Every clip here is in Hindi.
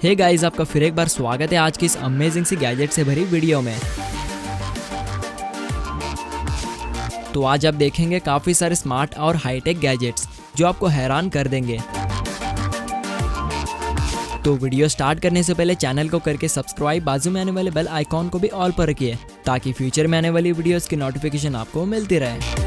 हे गाइस, आपका फिर एक बार स्वागत है आज की इस अमेजिंग सी गैजेट से भरी वीडियो में। तो आज आप देखेंगे काफी सारे स्मार्ट और हाईटेक गैजेट्स जो आपको हैरान कर देंगे। तो वीडियो स्टार्ट करने से पहले चैनल को करके सब्सक्राइब, बाजू में आने वाले बेल आइकॉन को भी ऑल पर रखिए ताकि फ्यूचर में आने वाली वीडियोस की नोटिफिकेशन आपको मिलती रहे।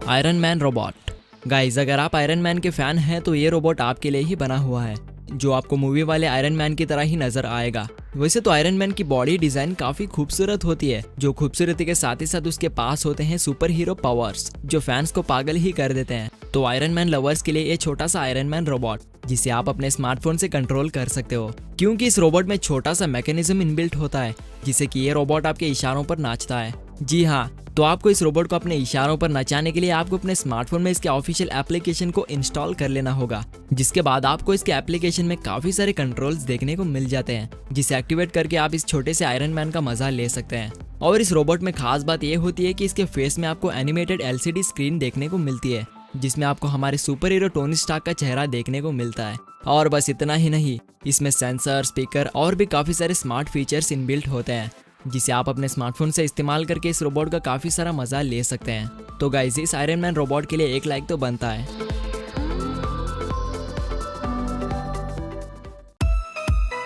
Iron man robot. गाइस, अगर आप आयरन मैन के फैन हैं तो ये रोबोट आपके लिए ही बना हुआ है, जो आपको मूवी वाले आयरन मैन की तरह ही नजर आएगा। वैसे तो आयरन मैन की बॉडी डिजाइन काफी खूबसूरत होती है, जो खूबसूरती के साथ ही साथ उसके पास होते हैं सुपर हीरो पावर्स जो फैंस को पागल ही कर देते हैं। तो आयरन मैन लवर्स के लिए ये छोटा सा आयरन मैन रोबोट जिसे आप अपने स्मार्टफोन से कंट्रोल कर सकते हो, क्योंकि इस रोबोट में छोटा सा मैकेनिज्म इनबिल्ट होता है जिससे कि ये रोबोट आपके इशारों पर नाचता है। जी हाँ, तो आपको इस रोबोट को अपने इशारों पर नचाने के लिए आपको अपने स्मार्टफोन में इसके ऑफिशियल एप्लीकेशन को इंस्टॉल कर लेना होगा, जिसके बाद आपको इसके एप्लीकेशन में काफी सारे कंट्रोल्स देखने को मिल जाते हैं, जिसे एक्टिवेट करके आप इस छोटे से आयरन मैन का मजा ले सकते हैं। और इस रोबोट में खास बात यह होती है कि इसके फेस में आपको एनिमेटेड LCD स्क्रीन देखने को मिलती है, जिसमें आपको हमारे सुपर हीरो टोनी स्टार्क का चेहरा देखने को मिलता है। और बस इतना ही नहीं, इसमें सेंसर, स्पीकर और भी काफी सारे स्मार्ट फीचर्स इनबिल्ट होते हैं, जिसे आप अपने स्मार्टफोन से इस्तेमाल करके इस रोबोट का काफी सारा मजा ले सकते हैं। तो गाइस, इस आयरन मैन रोबोट के लिए एक लाइक तो बनता है।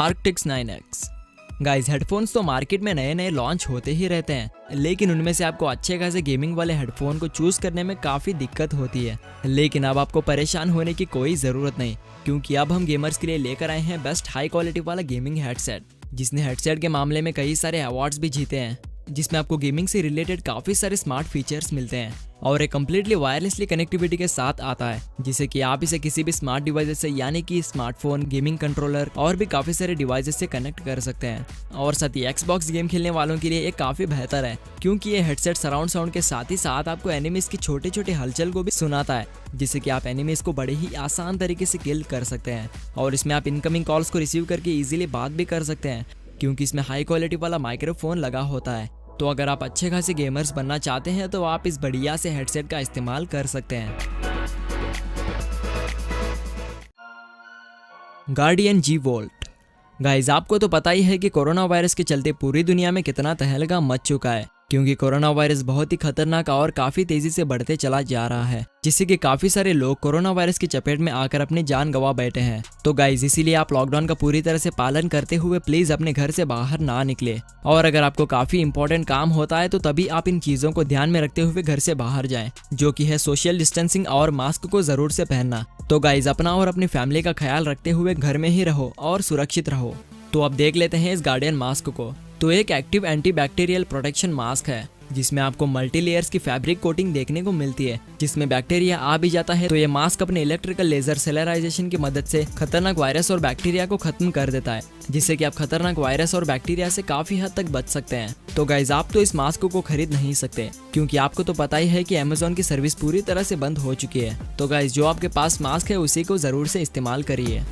आर्क्टिक्स 9X। गाइस, हेडफोन्स तो मार्केट में नए नए लॉन्च होते ही रहते हैं, लेकिन उनमें से आपको अच्छे खासे गेमिंग वाले हेडफोन को चूज करने में काफी दिक्कत होती है। लेकिन अब आपको परेशान होने की कोई जरूरत नहीं, क्योंकि अब हम गेमर्स के लिए लेकर आए हैं बेस्ट हाई क्वालिटी वाला गेमिंग हेडसेट, जिसने हेडसेट के मामले में कई सारे अवार्ड्स भी जीते हैं, जिसमें आपको गेमिंग से रिलेटेड काफी सारे स्मार्ट फीचर्स मिलते हैं और एक कम्प्लीटली वायरलेसली कनेक्टिविटी के साथ आता है, जिससे कि आप इसे किसी भी स्मार्ट डिवाइस से यानी कि स्मार्टफोन, गेमिंग कंट्रोलर और भी काफी सारे डिवाइसेस से कनेक्ट कर सकते हैं। और साथ ही Xbox गेम खेलने वालों के लिए ये काफी बेहतर है, क्योंकि ये हेडसेट सराउंड साउंड के साथ ही साथ आपको एनिमीज की छोटे छोटे हलचल को भी सुनाता है, जिससे कि आप एनिमीज को बड़े ही आसान तरीके से किल कर सकते हैं। और इसमें आप इनकमिंग कॉल्स को रिसीव करके इजीली बात भी कर सकते हैं, क्योंकि इसमें हाई क्वालिटी वाला माइक्रोफोन लगा होता है। तो अगर आप अच्छे खासे गेमर्स बनना चाहते हैं तो आप इस बढ़िया से हेडसेट का इस्तेमाल कर सकते हैं। Guardian G Volt। गाइस, आपको तो पता ही है कि कोरोना वायरस के चलते पूरी दुनिया में कितना तहलका मच चुका है, क्योंकि कोरोना वायरस बहुत ही खतरनाक और काफी तेजी से बढ़ते चला जा रहा है, जिससे कि काफी सारे लोग कोरोना वायरस की चपेट में आकर अपनी जान गंवा बैठे हैं। तो गाइस, इसीलिए आप लॉकडाउन का पूरी तरह से पालन करते हुए प्लीज अपने घर से बाहर ना निकले, और अगर आपको काफी इंपॉर्टेंट काम होता है तो तभी आप इन चीजों को ध्यान में रखते हुए घर से बाहर जाएं, जो कि है सोशल डिस्टेंसिंग और मास्क को जरूर से पहनना। तो गाइस, अपना और अपनी फैमिली का ख्याल रखते हुए घर में ही रहो और सुरक्षित रहो। तो अब देख लेते हैं इस गार्डियन मास्क को। तो एक एक्टिव एंटीबैक्टीरियल प्रोटेक्शन मास्क है, जिसमें आपको मल्टी लेयर्स की फैब्रिक कोटिंग देखने को मिलती है, जिसमें बैक्टीरिया आ भी जाता है तो ये मास्क अपने इलेक्ट्रिकल लेजर सेलराइजेशन की मदद से खतरनाक वायरस और बैक्टीरिया को खत्म कर देता है, जिससे कि आप खतरनाक वायरस और बैक्टीरिया से काफी हद तक बच सकते हैं। तो गाइस, आप तो इस मास्क को खरीद नहीं सकते, क्योंकि आपको तो पता ही है कि Amazon की सर्विस पूरी तरह से बंद हो चुकी है। तो गाइस, जो आपके पास मास्क है उसी को जरूर से इस्तेमाल करिए।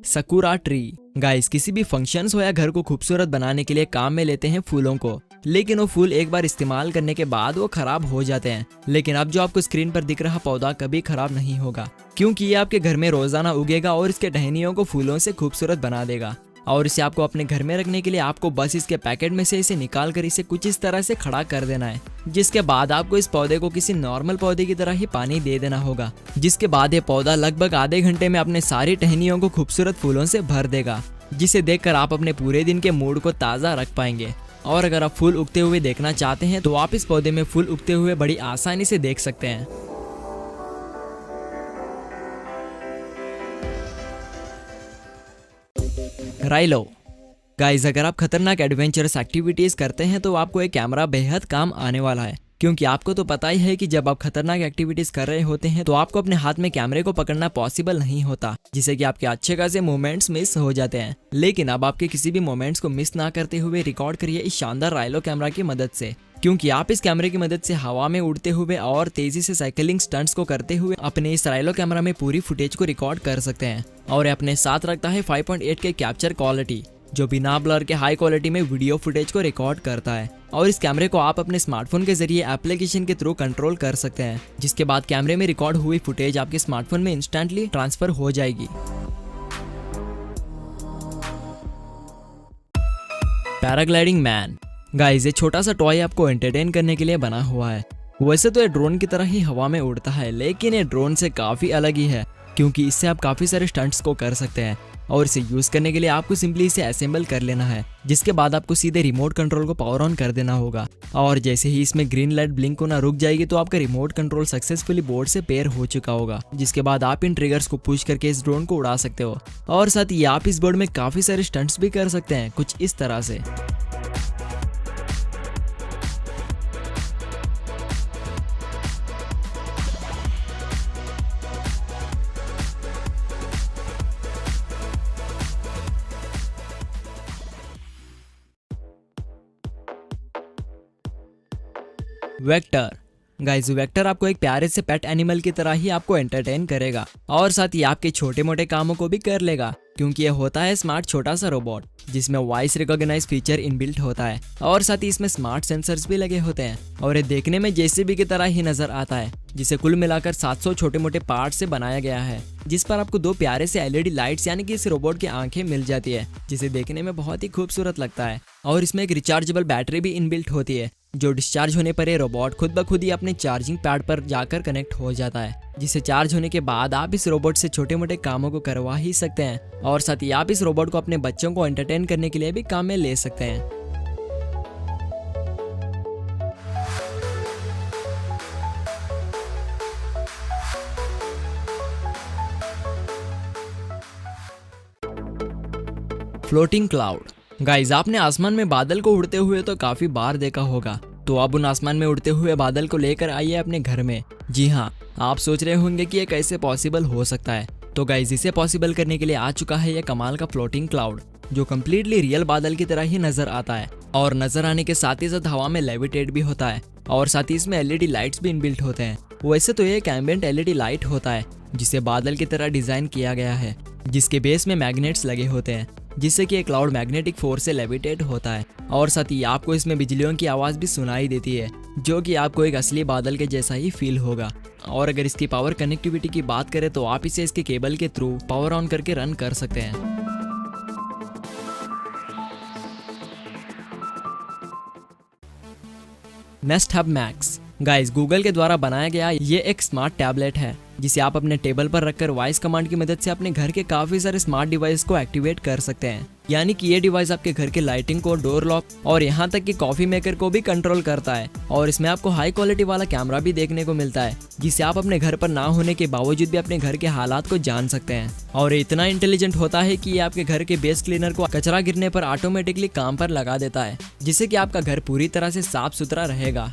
Sakura tree. गाइस, किसी भी फंक्शंस हो या घर को खूबसूरत बनाने के लिए काम में लेते हैं फूलों को, लेकिन वो फूल एक बार इस्तेमाल करने के बाद वो खराब हो जाते हैं। लेकिन अब जो आपको स्क्रीन पर दिख रहा पौधा कभी खराब नहीं होगा, क्योंकि ये आपके घर में रोजाना उगेगा और इसके टहनियों को फूलों से खूबसूरत बना देगा। और इसे आपको अपने घर में रखने के लिए आपको बस इसके पैकेट में से इसे निकाल कर इसे कुछ इस तरह से खड़ा कर देना है, जिसके बाद आपको इस पौधे को किसी नॉर्मल पौधे की तरह ही पानी दे देना होगा, जिसके बाद ये पौधा लगभग आधे घंटे में अपने सारी टहनियों को खूबसूरत फूलों से भर देगा, जिसे देखकर आप अपने पूरे दिन के मूड को ताज़ा रख पाएंगे। और अगर आप फूल उगते हुए देखना चाहते हैं तो आप इस पौधे में फूल उगते हुए बड़ी आसानी से देख सकते हैं। राइलो। गाइस, अगर आप खतरनाक एडवेंचरस एक्टिविटीज करते हैं तो आपको एक कैमरा बेहद काम आने वाला है, क्योंकि आपको तो पता ही है कि जब आप खतरनाक एक्टिविटीज कर रहे होते हैं तो आपको अपने हाथ में कैमरे को पकड़ना पॉसिबल नहीं होता, जिससे कि आपके अच्छे खासे मोमेंट्स मिस हो जाते हैं। लेकिन अब आपके किसी भी मोमेंट्स को मिस ना करते हुए रिकॉर्ड करिए इस शानदार राइलो कैमरा की मदद से, क्योंकि आप इस कैमरे की मदद से हवा में उड़ते हुए और तेजी से साइकिलिंग स्टंट्स को करते हुए अपने इस राइलो कैमरा में पूरी फुटेज को रिकॉर्ड कर सकते हैं। और अपने साथ रखता है 5.8 के कैप्चर क्वालिटी, जो बिना ब्लर के हाई क्वालिटी में वीडियो फुटेज को रिकॉर्ड करता है। और इस कैमरे को आप अपने स्मार्टफोन के जरिए एप्लीकेशन के थ्रू कंट्रोल कर सकते हैं, जिसके बाद कैमरे में रिकॉर्ड हुई फुटेज आपके स्मार्टफोन में इंस्टेंटली ट्रांसफर हो जाएगी। Paragliding man. गाइस, ये छोटा सा टॉय आपको एंटरटेन करने के लिए बना हुआ है। वैसे तो ये ड्रोन की तरह ही हवा में उड़ता है, लेकिन ये ड्रोन से काफी अलग ही है, क्योंकि इससे आप काफी सारे स्टंट्स को कर सकते हैं। और इसे यूज करने के लिए आपको सिंपली इसे असेंबल कर लेना है, जिसके बाद आपको सीधे रिमोट कंट्रोल को पावर ऑन कर देना होगा। और जैसे ही इसमें ग्रीन लाइट ब्लिंक होना रुक जाएगी तो आपका रिमोट कंट्रोल सक्सेसफुली बोर्ड से पेयर हो चुका होगा, जिसके बाद आप इन ट्रिगर्स को पुश करके इस ड्रोन को उड़ा सकते हो। और साथ ही आप इस बोर्ड में काफी सारे स्टंट्स भी कर सकते हैं, कुछ इस तरह से। वेक्टर। गाइस, वेक्टर आपको एक प्यारे से पेट एनिमल की तरह ही आपको एंटरटेन करेगा और साथ ही आपके छोटे मोटे कामों को भी कर लेगा, क्योंकि यह होता है स्मार्ट छोटा सा रोबोट जिसमें वॉइस रिकॉग्नाइज फीचर इनबिल्ट होता है और साथ ही इसमें स्मार्ट सेंसर्स भी लगे होते हैं। और ये देखने में जेसीबी की तरह ही नजर आता है, जिसे कुल मिलाकर 700 छोटे मोटे पार्ट से बनाया गया है, जिस पर आपको 2 प्यारे से एलईडी लाइट्स यानी कि इस रोबोट की आंखें मिल जाती है, जिसे देखने में बहुत ही खूबसूरत लगता है। और इसमें एक रिचार्जेबल बैटरी भी इनबिल्ट होती है, जो डिस्चार्ज होने पर ये रोबोट खुद ब खुद ही अपने चार्जिंग पैड पर जाकर कनेक्ट हो जाता है, जिसे चार्ज होने के बाद आप इस रोबोट से छोटे मोटे कामों को करवा ही सकते हैं। और साथ ही आप इस रोबोट को अपने बच्चों को एंटरटेन करने के लिए भी काम में ले सकते हैं। Floating cloud. गाइस, आपने आसमान में बादल को उड़ते हुए तो काफी बार देखा होगा, तो अब उन आसमान में उड़ते हुए बादल को लेकर आइए अपने घर में। जी हाँ, आप सोच रहे होंगे कि ये कैसे पॉसिबल हो सकता है। तो गाइस, इसे पॉसिबल करने के लिए आ चुका है ये कमाल का फ्लोटिंग क्लाउड, जो कम्प्लीटली रियल बादल की तरह ही नजर आता है और नजर आने के साथ ही साथ हवा में लेविटेट भी होता है और साथ ही इसमें एलईडी लाइट्स भी इनबिल्ट होते हैं। वैसे तो ये एक एम्बिएंट एलईडी लाइट होता है, जिसे बादल की तरह डिजाइन किया गया है, जिसके बेस में मैग्नेट्स लगे होते हैं, जिससे कि एक क्लाउड मैग्नेटिक फोर्स से लेविटेट होता है। और साथ ही आपको इसमें बिजलियों की आवाज भी सुनाई देती है, जो कि आपको एक असली बादल के जैसा ही फील होगा। और अगर इसकी पावर कनेक्टिविटी की बात करें तो आप इसे इसके केबल के थ्रू पावर ऑन करके रन कर सकते हैं। Nest hub max. Guys, Google के द्वारा बनाया गया ये एक स्मार्ट टैबलेट है, जिसे आप अपने टेबल पर रखकर वॉइस कमांड की मदद से अपने घर के काफी सारे स्मार्ट डिवाइस को एक्टिवेट कर सकते हैं। यानी कि ये डिवाइस आपके घर के लाइटिंग को, डोर लॉक और यहाँ तक कि कॉफी मेकर को भी कंट्रोल करता है। और इसमें आपको हाई क्वालिटी वाला कैमरा भी देखने को मिलता है, जिससे आप अपने घर पर ना होने के बावजूद भी अपने घर के हालात को जान सकते हैं। और ये इतना इंटेलिजेंट होता है कि ये आपके घर के बेस क्लीनर को कचरा गिरने पर ऑटोमेटिकली काम पर लगा देता है, जिससे कि आपका घर पूरी तरह से साफ सुथरा रहेगा।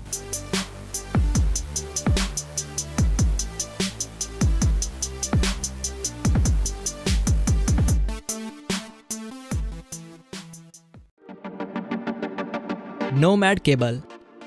Nomad cable.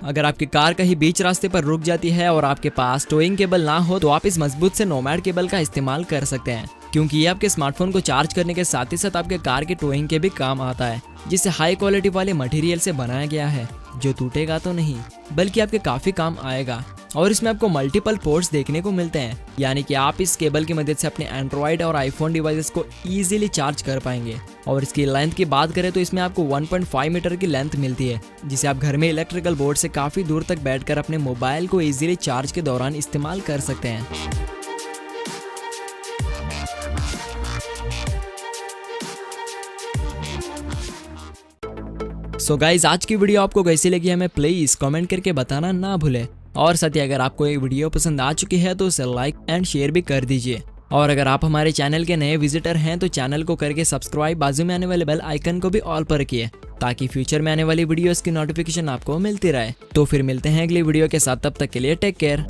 अगर आपकी कार कहीं बीच रास्ते पर रुक जाती है और आपके पास टोइंग केबल ना हो, तो आप इस मजबूत से नोमैड केबल का इस्तेमाल कर सकते हैं, क्योंकि ये आपके स्मार्टफोन को चार्ज करने के साथ ही साथ आपके कार के टोइंग के भी काम आता है, जिसे हाई क्वालिटी वाले मटेरियल से बनाया गया है, जो टूटेगा तो नहीं बल्कि आपके काफी काम आएगा। और इसमें आपको मल्टीपल पोर्ट्स देखने को मिलते हैं, यानी कि आप इस केबल की मदद से अपने एंड्रॉइड और आईफोन डिवाइसेस को इजीली चार्ज कर पाएंगे। और इसकी लेंथ की बात करें तो इसमें आपको 1.5 मीटर की लेंथ मिलती है, जिसे आप घर में इलेक्ट्रिकल बोर्ड से काफी दूर तक बैठकर अपने मोबाइल को इजीली चार्ज के दौरान इस्तेमाल कर सकते हैं। सो गाइज, आज की वीडियो आपको कैसी लगी हमें प्लीज कमेंट करके बताना ना भूले। और साथ ही अगर आपको ये वीडियो पसंद आ चुकी है तो उसे लाइक एंड शेयर भी कर दीजिए। और अगर आप हमारे चैनल के नए विजिटर हैं तो चैनल को करके सब्सक्राइब, बाजू में आने वाले बेल आइकन को भी ऑल पर रखिए ताकि फ्यूचर में आने वाली वीडियोस की नोटिफिकेशन आपको मिलती रहे। तो फिर मिलते हैं अगली वीडियो के साथ, तब तक के लिए टेक केयर।